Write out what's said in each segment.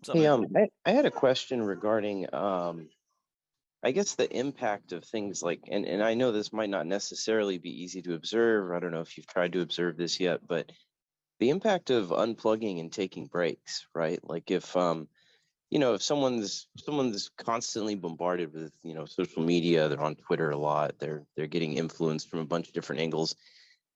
What's up, Hey, man? I had a question regarding, I guess the impact of things like, and I know this might not necessarily be easy to observe. I don't know if you've tried to observe this yet, but the impact of unplugging and taking breaks, right? Like if someone's constantly bombarded with, social media, they're on Twitter a lot, they're getting influenced from a bunch of different angles.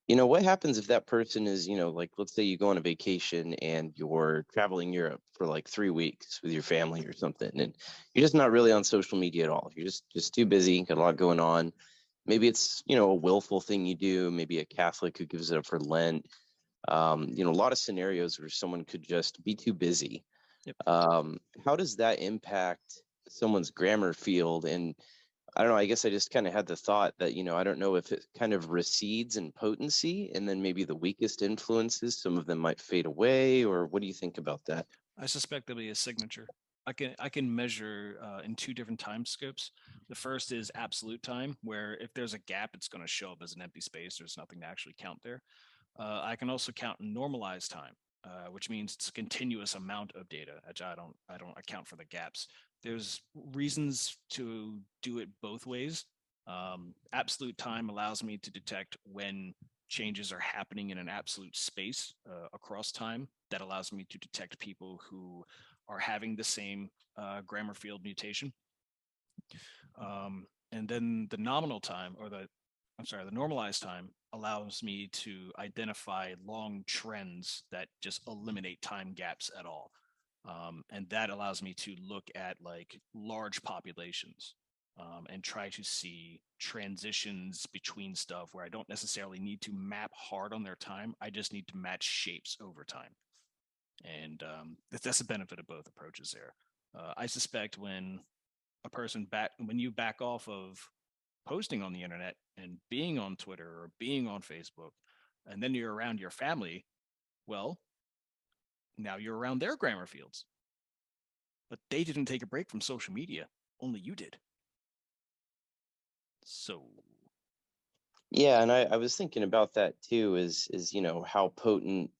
What happens if that person is, like, let's say you go on a vacation and you're traveling Europe for like 3 weeks with your family or something, and you're just not really on social media at all. You're just too busy, got a lot going on. Maybe it's, a willful thing you do, maybe a Catholic who gives it up for Lent. A lot of scenarios where someone could just be too busy. Yep. How does that impact someone's grammar field? And I don't know. I guess I just kind of had the thought that, I don't know if it kind of recedes in potency and then maybe the weakest influences, some of them might fade away, or what do you think about that? I suspect there'll be a signature. I can measure in two different time scopes. The first is absolute time, where if there's a gap, it's going to show up as an empty space. There's nothing to actually count there. I can also count normalized time, which means it's a continuous amount of data. Which I don't account for the gaps. There's reasons to do it both ways. Absolute time allows me to detect when changes are happening in an absolute space across time. That allows me to detect people who are having the same grammar field mutation. And then the nominal time, or the normalized time, allows me to identify long trends that just eliminate time gaps at all. And that allows me to look at like large populations and try to see transitions between stuff where I don't necessarily need to map hard on their time. I just need to match shapes over time. And that's the benefit of both approaches there. I suspect when you back off of posting on the internet and being on Twitter or being on Facebook, and then you're around your family, well, now you're around their grammar fields. But they didn't take a break from social media. Only you did. So, Yeah, and I was thinking about that too, is how potent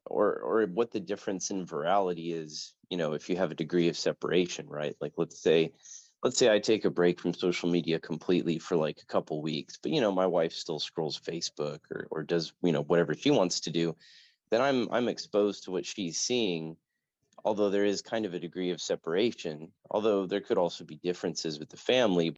or what the difference in virality is, if you have a degree of separation, right? Like let's say I take a break from social media completely for like a couple weeks, but my wife still scrolls Facebook or does, whatever she wants to do, then I'm exposed to what she's seeing, although there is kind of a degree of separation, although there could also be differences with the family.